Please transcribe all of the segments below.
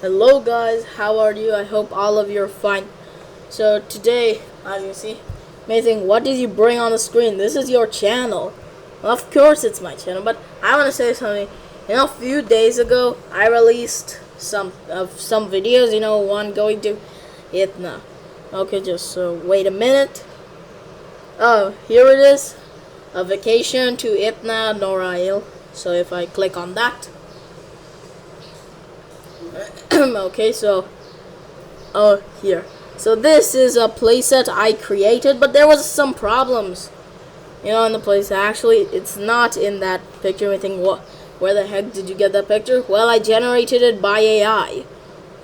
Hello guys, how are you? I hope all of you are fine. So today, as you see, amazing, what did you bring on the screen? This is your channel. Well, of course it's my channel, but I want to say something. A few days ago, I released some videos, one going to Itna. Okay, just wait a minute. Oh, here it is. A vacation to Itna, Norail. So if I click on that, okay, so here. So this is a playset I created, but there was some problems, in the playset. Actually, it's not in that picture. I think, where the heck did you get that picture? Well, I generated it by AI.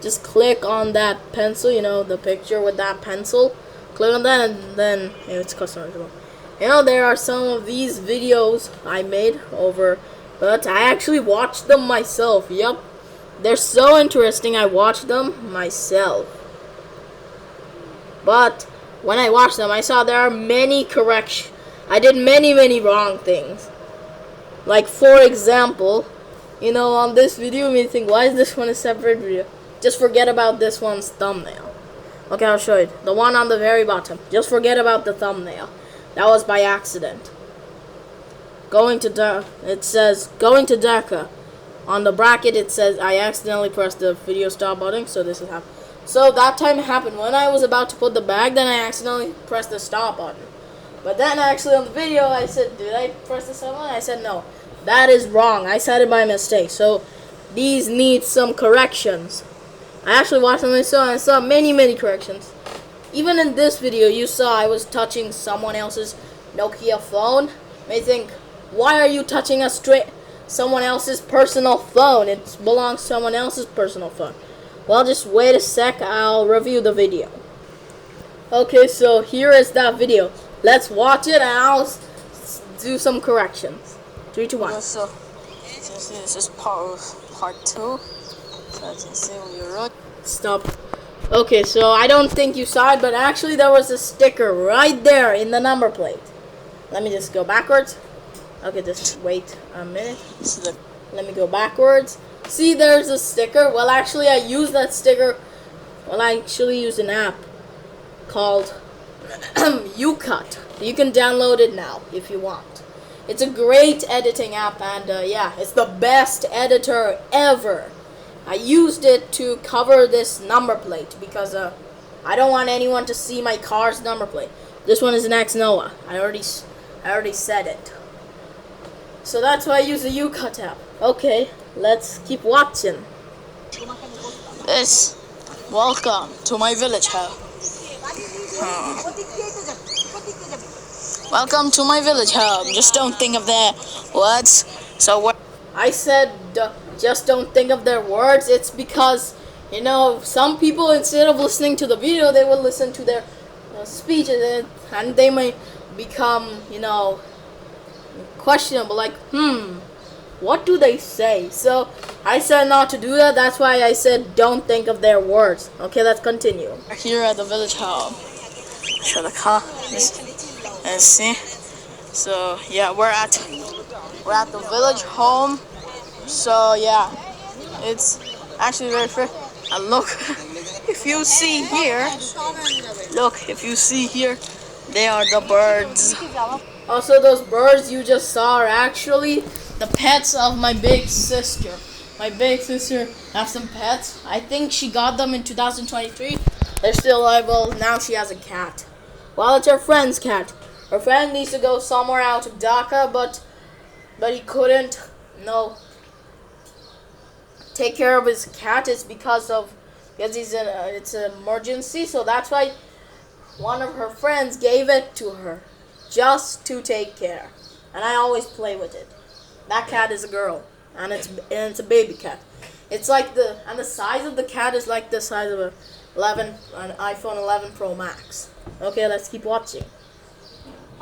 Just click on that pencil, the picture with that pencil. Click on that, and then it's customizable. There are some of these videos I made over, but I actually watched them myself. Yup. They're so interesting, I watched them myself. But when I watched them, I saw there are many corrections. I did many wrong things. Like, for example, on this video, you may think, why is this one a separate video? Just forget about this one's thumbnail. Okay, I'll show you. The one on the very bottom. Just forget about the thumbnail. That was by accident. It says, going to DECA. On the bracket it says I accidentally pressed the video stop button, so this is happened. So that time happened when I was about to put the bag, then I accidentally pressed the stop button. But then actually on the video I said, did I press the stop button? I said no. That is wrong. I said it by mistake. So these need some corrections. I actually watched them and I saw many corrections. Even in this video you saw I was touching someone else's Nokia phone. You may think, why are you touching someone else's personal phone? It belongs to someone else's personal phone. Well, just wait a sec, I'll review the video. Okay, so here is that video. Let's watch it and I'll do some corrections. 3, 2, 1. So this is part 2. So as you see, we wrote. Stop. Okay, so I don't think you saw it, but actually there was a sticker right there in the number plate. Let me just go backwards. Okay, just wait a minute. Let me go backwards. See, there's a sticker. Well, actually, I used that sticker. Well, I actually used an app called UCut. You can download it now if you want. It's a great editing app, and yeah, it's the best editor ever. I used it to cover this number plate because I don't want anyone to see my car's number plate. This one is an ex-Noah. I already said it. So that's why I use the UCut app. Okay, let's keep watching. Welcome to my village home. Welcome to my village home. Just don't think of their words. So what? I said just don't think of their words. It's because, some people, instead of listening to the video, they will listen to their speeches, and they may become, questionable, like, what do they say? So I said not to do that. That's why I said don't think of their words. Okay, let's continue. Here at the village home. Show the car. Let's see. So yeah, we're at the village home. So yeah, it's actually very fair. And look, if you see here, they are the birds. Also, those birds you just saw are actually the pets of my big sister. My big sister has some pets. I think she got them in 2023. They're still alive. Well, now she has a cat. Well, it's her friend's cat. Her friend needs to go somewhere out of Dhaka, but he couldn't, take care of his cat. It's because it's an emergency. So that's why one of her friends gave it to her, just to take care. And I always play with it. That cat is a girl, and it's a baby cat. It's like the size of the cat is like the size of an iPhone 11 Pro Max. Okay, let's keep watching.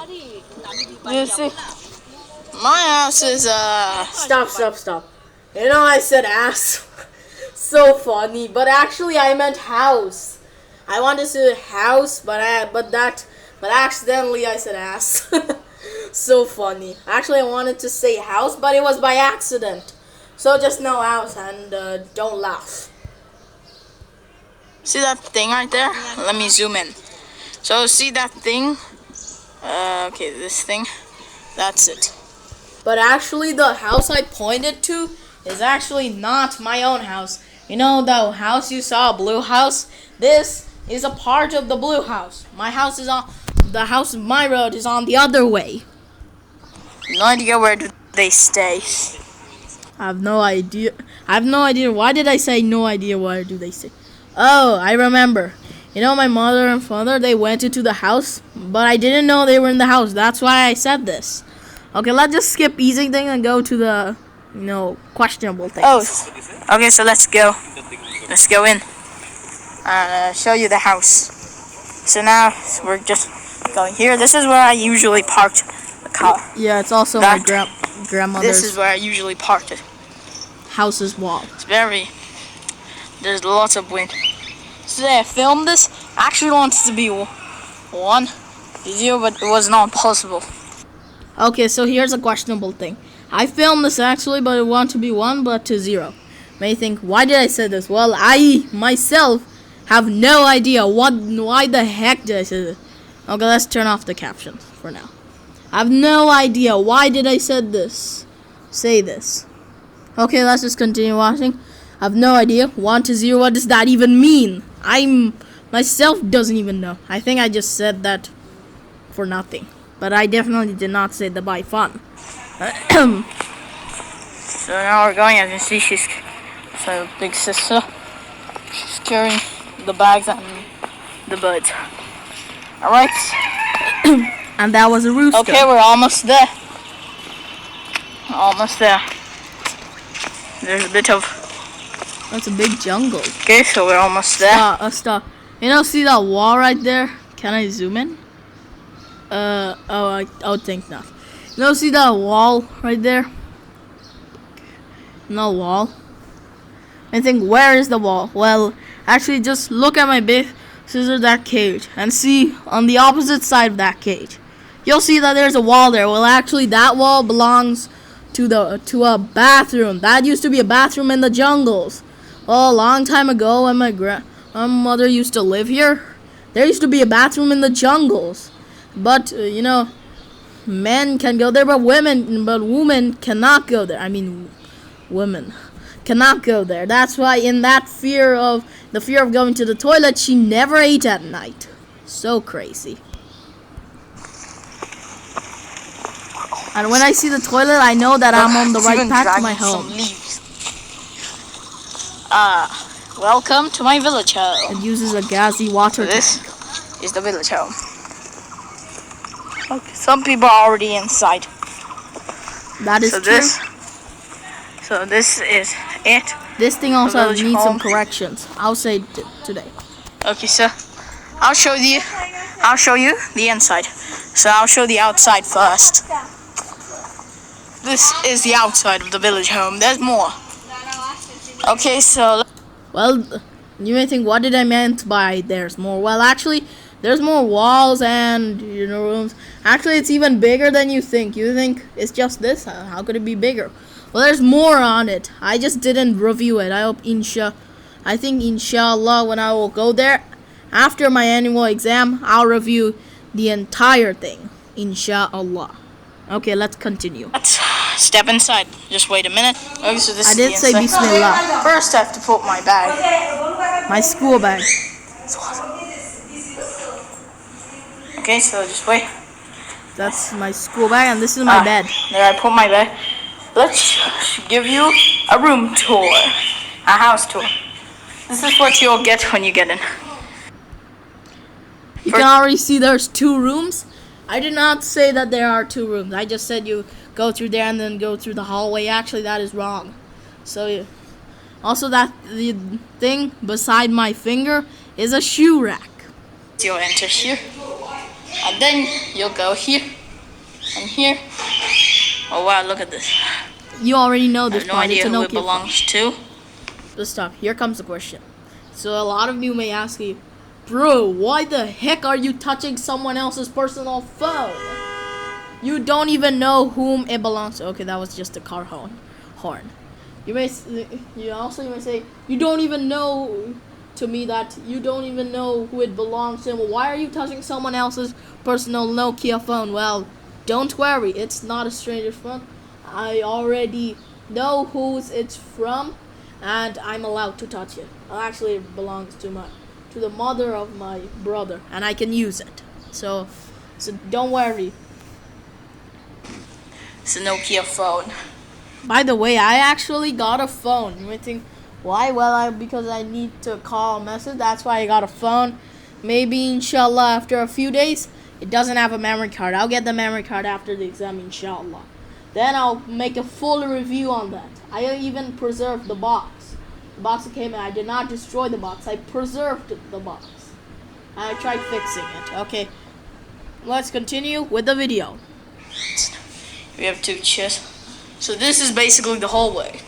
You see, my house is Stop. I said ass. So funny, but actually I meant house. I wanted to say house, but accidentally I said ass. So funny. Actually, I wanted to say house, but it was by accident. So just know house and don't laugh. See that thing right there? Let me zoom in. So see that thing? Okay, this thing. That's it. But actually, the house I pointed to is actually not my own house. You know the house you saw, blue house? This is a part of the blue house. My house is on the house of my road is on the other way. No idea where do they stay. I have no idea. I have no idea. Why did I say no idea? Where do they stay? Oh, I remember. You know, my mother and father, they went into the house, but I didn't know they were in the house. That's why I said this. Okay, let's just skip easy thing and go to the, questionable things. Oh, okay, so let's go. Let's go in. Show you the house. So now we're just going here. This is where I usually parked the car. Yeah, it's also That- my grandmother's This is where I usually parked it. house's wall. There's lots of wind. So I filmed this. I actually wanted to be one video, but it was not possible. Okay, so here's a questionable thing. I filmed this actually, but it wanted to be 1, but to 0. May think, why did I say this? Well, I myself have no idea why the heck did I say this. Okay, let's turn off the captions for now. I have no idea why did I say this. Okay, let's just continue watching. I have no idea. 1 to 0, what does that even mean? Myself doesn't even know. I think I just said that for nothing. But I definitely did not say that by fun. So now we're going. As you see, she's a big sister. She's carrying the bags and the birds. All right. And that was a rooster. Okay, we're almost there. Almost there. There's a bit of. That's a big jungle. Okay, so we're almost there. Stop. See that wall right there? Can I zoom in? I would think not. See that wall right there? No wall. I think, where is the wall? Well, actually, just look at my big scissor, that cage, and see on the opposite side of that cage. You'll see that there's a wall there. Well, actually, that wall belongs to a bathroom. That used to be a bathroom in the jungles. Well, a long time ago, when my grandmother used to live here, there used to be a bathroom in the jungles. But men can go there, but women cannot go there. I mean, women cannot go there. That's why, in that fear of going to the toilet, she never ate at night. So crazy. And when I see the toilet, I know that I'm on the right path to my home. Welcome to my village home. It uses a gassy water This tank. is the village home. Okay, some people are already inside. That is true. So this is it. This thing also village needs some home. corrections. I'll say today. Okay, so I'll show you the inside. So I'll show the outside first. This is the outside of the village home. There's more. Okay, so Well, you may think, what did I meant by there's more? Well, actually, there's more walls and rooms. Actually, it's even bigger than you think. You think it's just this? How could it be bigger? Well, there's more on it. I just didn't review it. I think inshallah, when I will go there after my annual exam, I'll review the entire thing. Inshallah. Okay, let's continue. let's step inside. Just wait a minute. Okay, so this I is did the say inside. Bismillah. First, I have to put my bag. My school bag. Okay, so just wait. That's my school bag, and this is my bed. There, I put my bag. Let's give you a room tour, a house tour. This is what you'll get when you get in. You can already see there's 2 rooms. I did not say that there are 2 rooms. I just said you go through there and then go through the hallway. Actually, that is wrong. So, yeah. Also, the thing beside my finger is a shoe rack. You'll enter here, and then you'll go here, and here. Oh wow, look at this. You already know I this have no part. idea It's a who it Nokia phone. belongs to. Let's stop. Here comes the question. So a lot of you may ask me, bro, why the heck are you touching someone else's personal phone? You don't even know whom it belongs to. Okay, that was just a car horn. You may say, you don't even know to me that you don't even know who it belongs to. Why are you touching someone else's personal Nokia phone? Well, don't worry, it's not a stranger's phone. I already know whose it's from, and I'm allowed to touch it. Actually, it belongs to the mother of my brother, and I can use it. So don't worry. It's a Nokia phone. By the way, I actually got a phone. You might think, why? Well, because I need to call a message. That's why I got a phone. Maybe, inshallah, after a few days. It doesn't have a memory card. I'll get the memory card after the exam, inshallah. Then I'll make a full review on that. I even preserved the box. The box that came in, I did not destroy the box. I preserved the box. And I tried fixing it. Okay, let's continue with the video. We have 2 chairs. So this is basically the hallway.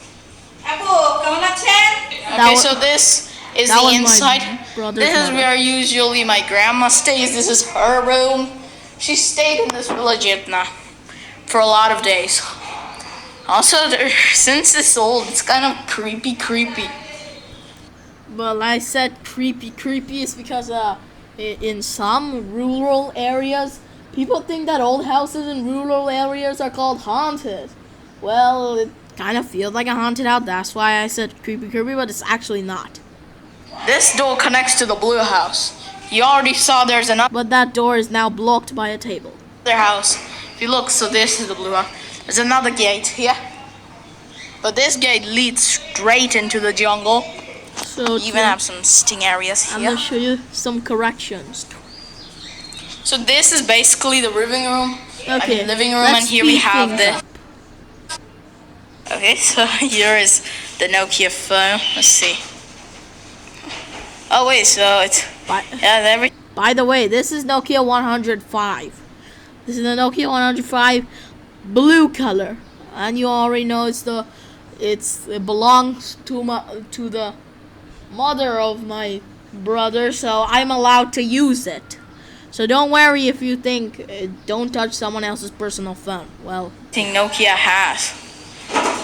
Okay, so this is the inside. This is where usually my grandma stays. This is her room. She stayed in this village itna for a lot of days. Also, since it's old, it's kind of creepy. Well, I said creepy is because in some rural areas, people think that old houses in rural areas are called haunted. Well, it kind of feels like a haunted house. That's why I said creepy, but it's actually not. This door connects to the blue house. You already saw there's another But that door is now blocked by a table. house. If you look, so this is the blue house. There's another gate here. But this gate leads straight into the jungle. So You even have some sting areas I'm here. gonna show you some corrections. So this is basically the living room. Okay, Living room, let's and here we speed have things the. up. Okay, so here is the Nokia phone. Let's see. Oh wait, so it's By the way, this is Nokia 105. This is the Nokia 105 blue color, and you already know it belongs to the mother of my brother, so I'm allowed to use it. So don't worry if you think don't touch someone else's personal phone. Well, I think Nokia has.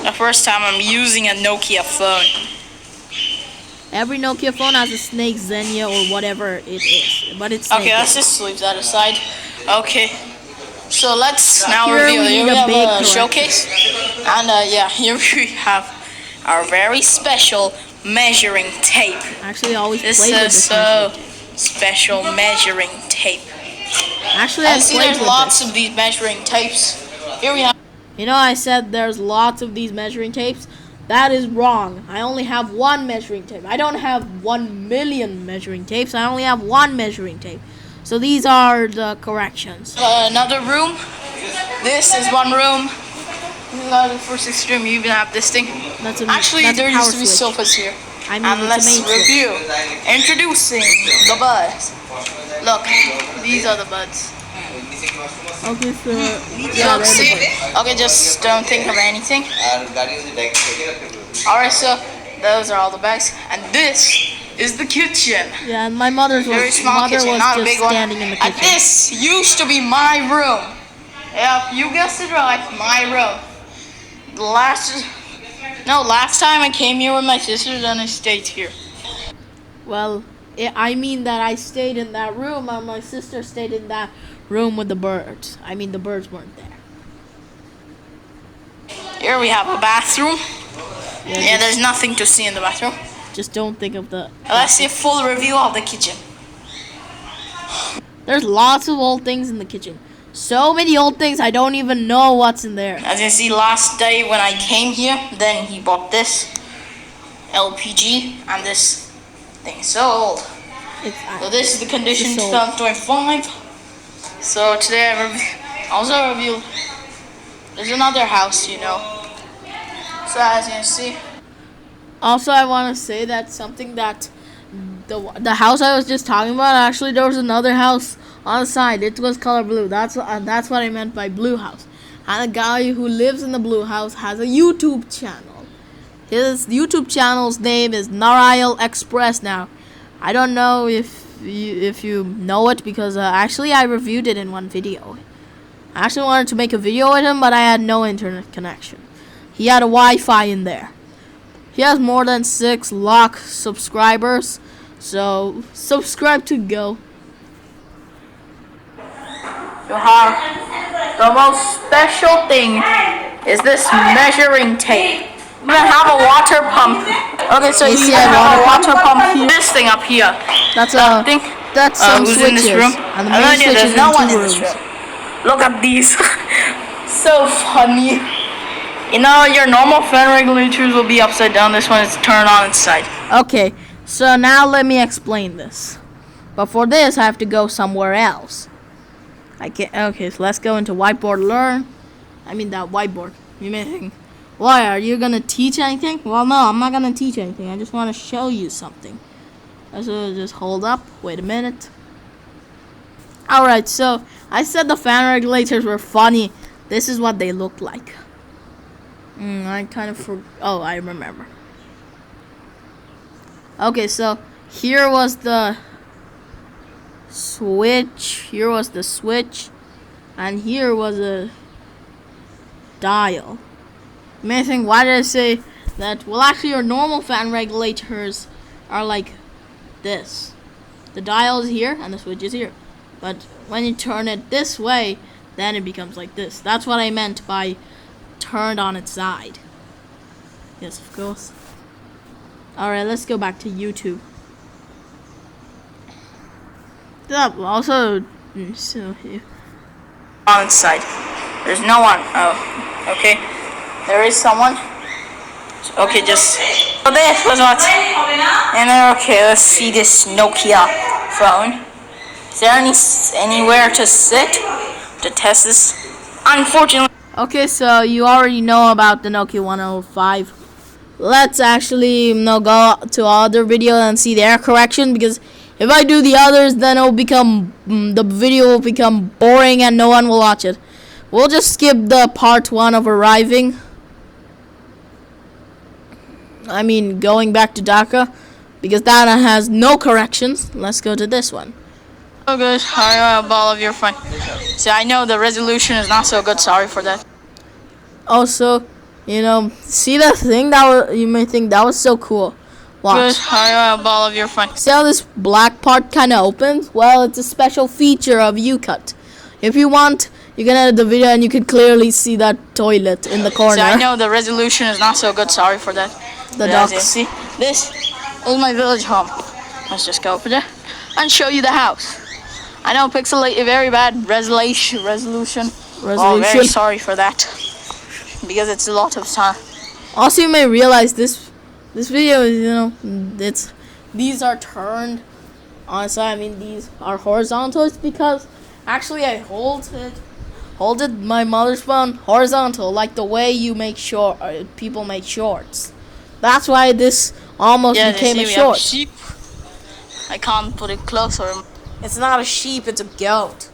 The first time I'm using a Nokia phone. every Nokia phone has a Snake Xenia or whatever it is, but it's Okay, Snake. let's just leave that aside. Okay, so let's now Here reveal. we Here need we a have big a showcase, and yeah, here we have our very special measuring tape. Actually, I always This played with is this so measuring tape. special measuring tape. Actually, I I see played there's with lots this. of these measuring tapes. Here we have. You know, I said there's lots of these measuring tapes. That is wrong. I only have one measuring tape. I don't have 1 million measuring tapes. I only have one measuring tape. So these are the corrections. Another room. This is one room. For 6th room, you even have this thing. Actually, that's a there power used to be switch. sofas here. I mean, And it's a let's main switch. review. Introducing the buds. Look, these are the buds. Okay, so Look, see? Okay, just don't think of anything. Alright, so those are all the bags. And this is the kitchen. yeah, and my mother Very was small kitchen, not a just big one. standing in the And kitchen. this used to be my room. Yeah, you guessed it right, my room. Last time I came here with my sisters and I stayed here. Well, I mean that I stayed in that room, and my sister stayed in that room with the birds. I mean, the birds weren't there. Here we have a bathroom. Yeah, there's nothing to see in the bathroom. Just don't think of the. Let's see a full review of the kitchen. There's lots of old things in the kitchen. So many old things, I don't even know what's in there. As you see, last day when I came here, then he bought this LPG and this thing. So old. So this is the condition It's old. 2025. So today I also reveal there's another house, you know. So as you can see, Also, I want to say that something that the house I was just talking about, actually there was another house on the side. It was color blue. That's what I meant by blue house. And the guy who lives in the blue house has a YouTube channel. His YouTube channel's name is Narail Express. Now, I don't know if you know it, because actually I reviewed it in one video. I actually wanted to make a video with him, but I had no internet connection. He had a Wi-Fi in there. He has more than 6 lakh subscribers. So subscribe to go. You have the most special thing is this measuring tape. You even have a water pump. Okay, so you see even a have a water water pump here. This thing up here. That's I think some who's switches. in this room? And the I have no main idea, switch there's is no in one 2 in this rooms. room. Look at these. So funny. You know, your normal fan regulators will be upside down. This one is turned on its side. Okay, so now let me explain this. But for this, I have to go somewhere else. Okay, so let's go into whiteboard learn. I mean that whiteboard. You may think, why, are you gonna teach anything? Well, no, I'm not gonna teach anything. I just want to show you something. So just hold up. Wait a minute. Alright, so I said the fan regulators were funny. This is what they look like. I kind of oh, I remember. Okay, so here was the switch. Here was the switch. And here was a dial. You may think, why did I say that? Well, actually, your normal fan regulators are like this. The dial is here and the switch is here. But when you turn it this way, then it becomes like this. That's what I meant by turned on its side. Yes, of course. Alright, let's go back to YouTube. Also, so here. On its side. There's no one. Oh, okay. There is someone. Okay, just. So this was what. And then, okay, let's see this Nokia phone. Is there anywhere to sit to test this? Unfortunately. Okay, so you already know about the Nokia 105. Let's actually go to other video and see their correction, because if I do the others, then it'll become the video will become boring and no one will watch it. We'll just skip the part 1 of arriving. I mean, going back to Dhaka, because that has no corrections. Let's go to this one. Oh good, a ball of your fine. See, I know the resolution is not so good. Sorry for that. Also, see that thing you may think that was so cool. Watch. Good, a ball of your fine. See how this black part kind of opens? Well, it's a special feature of UCut. If you want, you can edit the video and you can clearly see that toilet in the corner. See, I know the resolution is not so good. Sorry for that. The ducks. See, this is my village home. Let's just go over there and show you the house. I know pixelate very bad resolution. Oh, very sorry for that, because it's a lot of time. Also, you may realize this video is these are turned on side. I mean, these are horizontal. It's because actually I hold my mother's phone horizontal, like the way you make people make shorts. That's why this almost became a short. Sheep. I can't put it closer. It's not a sheep, it's a goat.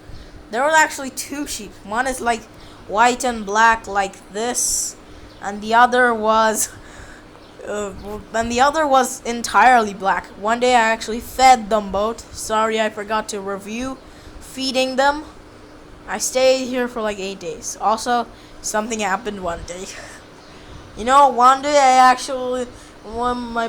There were actually 2 sheep. One is like white and black like this, and the other was entirely black. One day I actually fed them both. Sorry, I forgot to review feeding them. I stayed here for like 8 days. Also, something happened one day. One day I actually, when my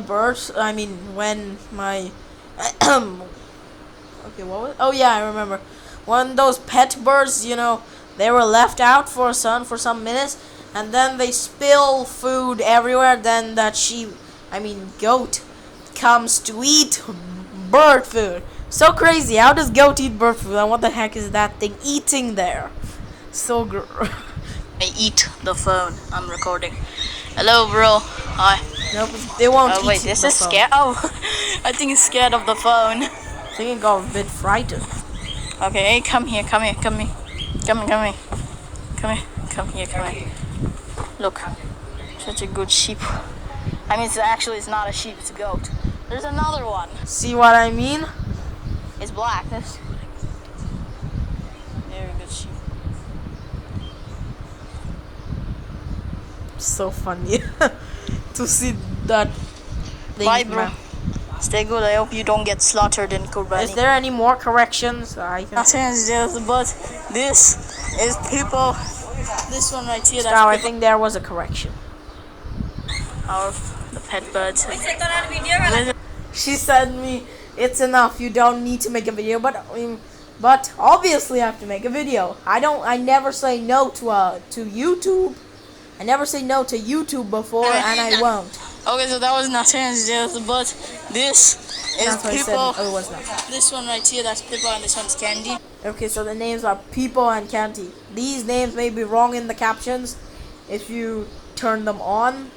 okay, what was? Oh yeah, I remember. When those pet birds, they were left out for some minutes, and then they spill food everywhere. Then that goat, comes to eat bird food. So crazy. How does goat eat bird food? And what the heck is that thing eating there? So I eat the phone. I'm recording. Hello, bro. Hi. Nope, they won't. Oh wait, this is scared. Oh, I think it's scared of the phone. I think it got a bit frightened. Okay, hey, come here. Come here. Look, such a good sheep. I mean, it's not a sheep. It's a goat. There's another one. See what I mean? It's black. This very good sheep. So funny to see that. Bye, bro. Stay good. I hope you don't get slaughtered in Kurbani. Is there any more corrections? Nothing, but this is people. This one right here. I think there was a correction. The pet birds. She sent me it's enough. You don't need to make a video, but obviously I have to make a video. I never say no to YouTube. I never say no to YouTube before, and I won't. Okay, so that was Natan's death, but this is That's why I said People. it was not. This one right here, that's People, and this one's Candy. Okay, so the names are People and Candy. These names may be wrong in the captions. If you turn them on,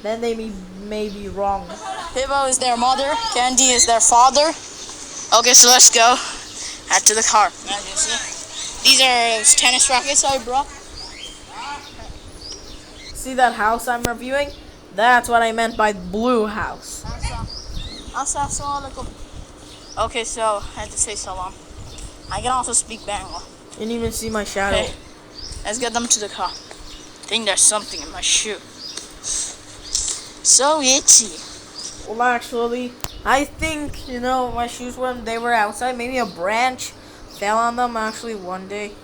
then they may be wrong. People is their mother, Candy is their father. Okay, so let's go. Add to the car. As you see, these are tennis rackets I brought. See that house I'm reviewing? That's what I meant by blue house. Assalamualaikum. Okay, so I had to say salam. I can also speak Bangla. You didn't even see my shadow. Okay, let's get them to the car. I think there's something in my shoe. So itchy. Well, actually, I think, my shoes when they were outside, maybe a branch fell on them actually one day.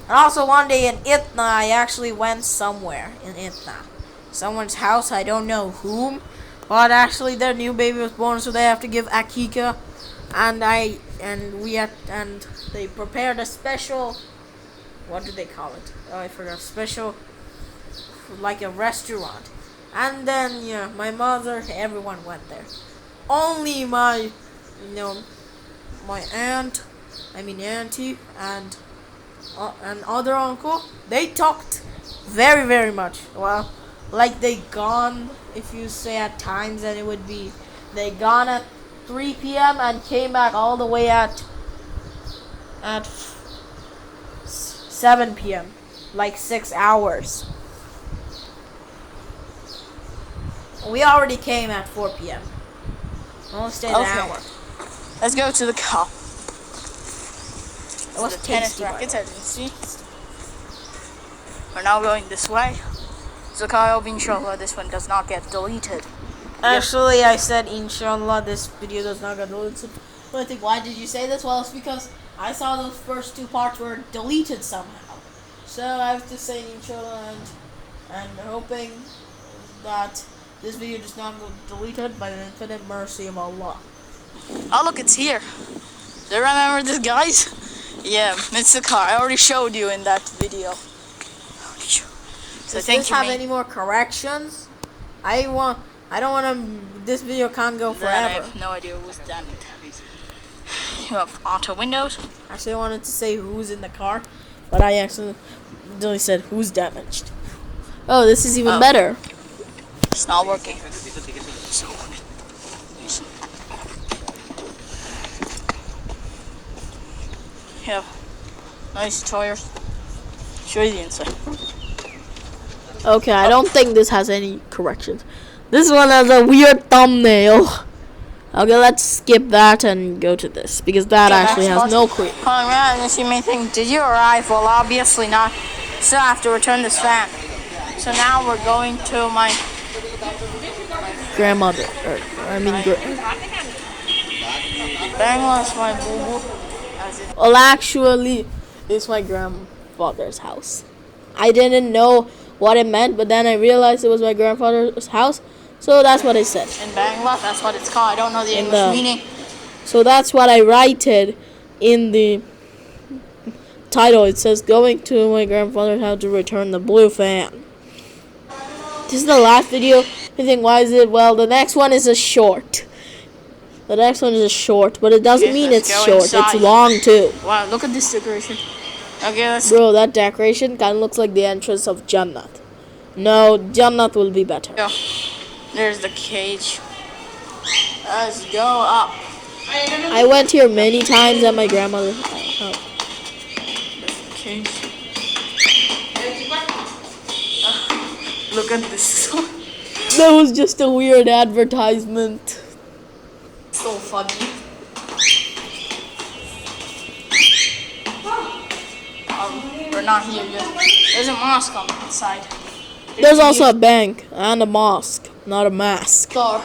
And also one day in Itna, I actually went somewhere in Itna. Someone's house, I don't know whom. But actually their new baby was born, so they have to give akika. And they prepared a special, what do they call it? Oh, I forgot. Special, like a restaurant. And then, my mother, everyone went there. Only my auntie, and other uncle, they talked very, very much. Well, like they gone, if you say at times, then it would be, they gone at 3 p.m. and came back all the way at 7 p.m. Like 6 hours. We already came at 4 p.m. Only stayed an hour. Let's go to the car. It was the tennis rackets, as you see. We're now going this way. So I hope inshallah this one does not get deleted. Actually, I said inshallah this video does not get deleted. But I think, why did you say this? Well, it's because I saw those first 2 parts were deleted somehow. So I have to say inshallah and hoping that this video does not go deleted by the infinite mercy of Allah. Oh look, it's here. Do you remember this, guys? Yeah, it's the car. I already showed you in that video. So does this have any more corrections? I don't want to. This video can't go forever. I have no idea who's done it. You have auto windows. Actually, I wanted to say who's in the car, but I accidentally said who's damaged. Oh, this is even better. It's not working. Yeah, nice tires. Show you the inside. Okay, I don't think this has any corrections. This one has a weird thumbnail. Okay, let's skip that and go to this, because that actually has no corrections. Congrats, you may think, did you arrive? Well, obviously not. So I have to return this fan. So now we're going to my grandmother. Bangla's my boo-boo. Well, actually, it's my grandfather's house. I didn't know what it meant, but then I realized it was my grandfather's house, so that's what I said. In Bangla, that's what it's called. I don't know the English meaning. So that's what I wrote in the title. It says, going to my grandfather's house to return the blue fan. This is the last video. You think, why is it? Well, the next one is a short. The next one is a short, but it doesn't mean it's short. Inside. It's long too. Wow, look at this decoration. Okay, let's... Bro, that decoration kind of looks like the entrance of Jannat. No, Jannat will be better. Yo, there's the cage. Let's go up. I went here many times at my grandmother's house. There's the cage. Look at this. That was just a weird advertisement. So funny. We're not here yet. There's a mosque on the inside. There's also a bank and a mosque, not a mask. Store.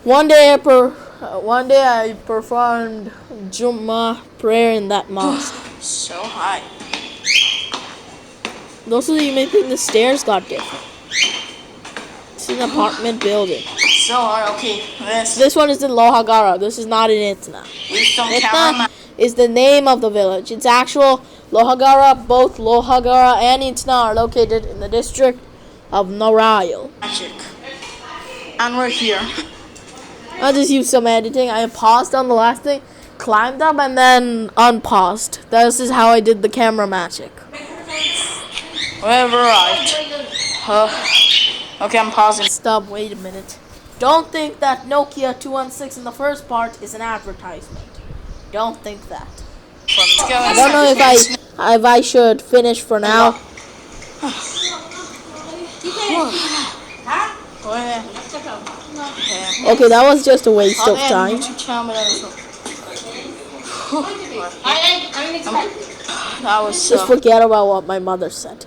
One day I performed Jummah prayer in that mosque. So high. Also, you may think the stairs got different. It's an apartment building. So, okay, This one is in Lohagara. This is not in Itna. Itna is the name of the village. It's actual Lohagara. Both Lohagara and Itna are located in the district of Narail. Magic. And we're here. I just used some editing. I paused on the last thing, climbed up, and then unpaused. This is how I did the camera magic. We've arrived. Okay, I'm pausing. Stop, wait a minute. Don't think that Nokia 216 in the first part is an advertisement. Don't think that. I don't know if I should finish for now. Okay, that was just a waste of time. That was Just forget about what my mother said.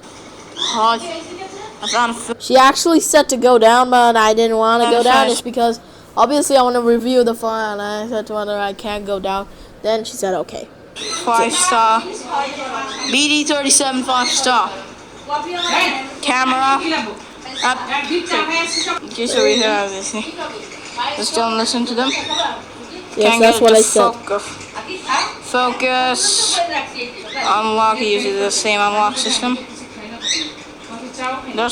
She actually said to go down, but I didn't want to go down. It's because obviously I want to review the file, and I said to her I can't go down. Then she said okay. 5-star. BD37 5-star. Camera. Okay, so we have this. Just don't listen to them. Yes, that's what I said. Focus. Unlock. Uses the same unlock system.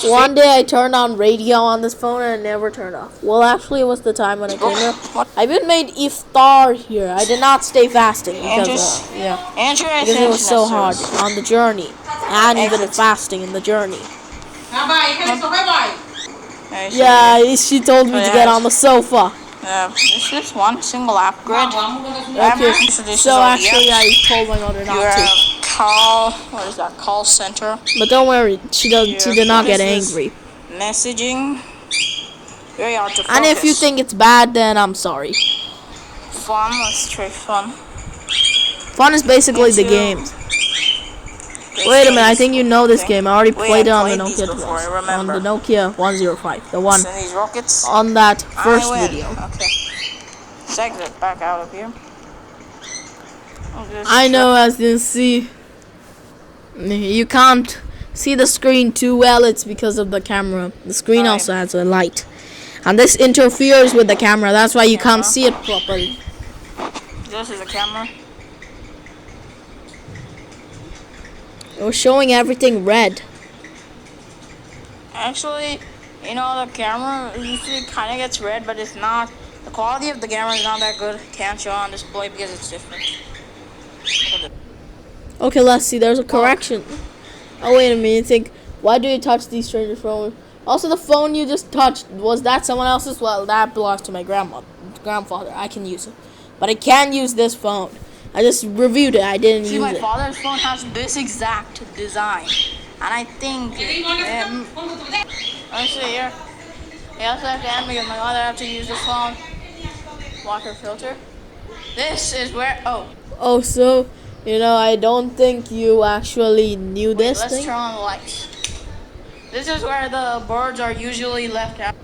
One day I turned on radio on this phone and it never turned off. Well, actually, it was the time when I came here. I even made iftar here. I did not stay fasting because because it was so hard on the journey, and even fasting in the journey. Yeah, she told me to get on the sofa. This is one single upgrade. Okay, so actually I told my mother not to. What is that? Call center. But don't worry, she did not get angry. Messaging. Very hard to focus. And if you think it's bad, then I'm sorry. Fun, let's try fun. Fun is basically the game. Wait a minute, I think you know this game. I already played it on the Nokia 105. The one on that first video. Okay. Let's exit back out of here. I know, as you can see, you can't see the screen too well. It's because of the camera. The screen also has a light, and this interferes with the camera. That's why you can't see it properly. This is a camera. It was showing everything red. Actually, you know, the camera usually kind of gets red, but it's not. The quality of the camera is not that good. Can't show on display because it's different. Okay, let's see. There's a correction. Oh, wait a minute. You think, why do you touch these strangers' phone? Also, the phone you just touched, was that someone else's? Well, that belongs to my grandfather. I can use it. But I can't use this phone. I just reviewed it. I didn't use it. See, my father's phone has this exact design. And I think... let's see here. He also have to end because my mother have to use the phone. Water filter. This is where... Oh, so, you know, I don't think you actually knew this let's thing. Turn on the lights. This is where the birds are usually left out.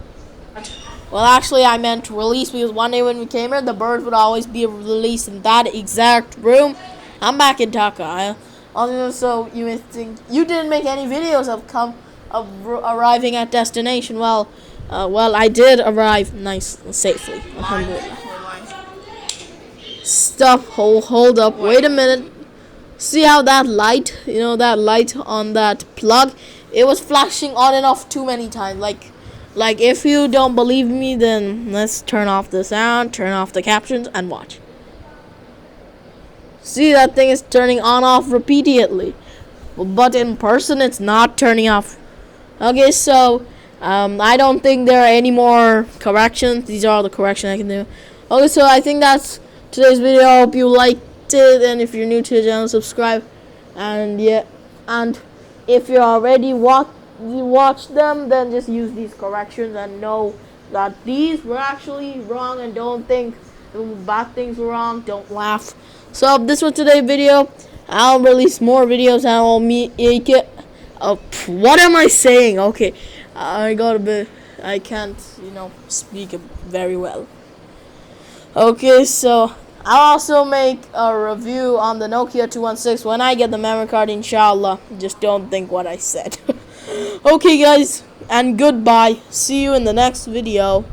Well, actually, I meant release because one day when we came here, the birds would always be released in that exact room. I'm back in Dhaka. So you may think you didn't make any videos of arriving at destination. Well, I did arrive nice and safely. Alhamdulillah. Stop. Hold up. Wait a minute. See how that light, you know, that light on that plug, it was flashing on and off too many times. Like if you don't believe me, then let's turn off the sound, turn off the captions, and watch. See, that thing is turning on off repeatedly, but in person it's not turning off. Okay, so I don't think there are any more corrections. These are all the corrections I can do. Okay, so I think that's today's video. I hope you liked it, and if you're new to the channel, subscribe. And if you already watched them, then just use these corrections and know that these were actually wrong, and don't think bad things were wrong. Don't laugh. So this was today's video. I'll release more videos and I'll make it. What am I saying? Okay, I got a bit. I can't, speak very well. Okay, so I'll also make a review on the Nokia 216 when I get the memory card, inshallah. Just don't think what I said. Okay, guys, and goodbye. See you in the next video.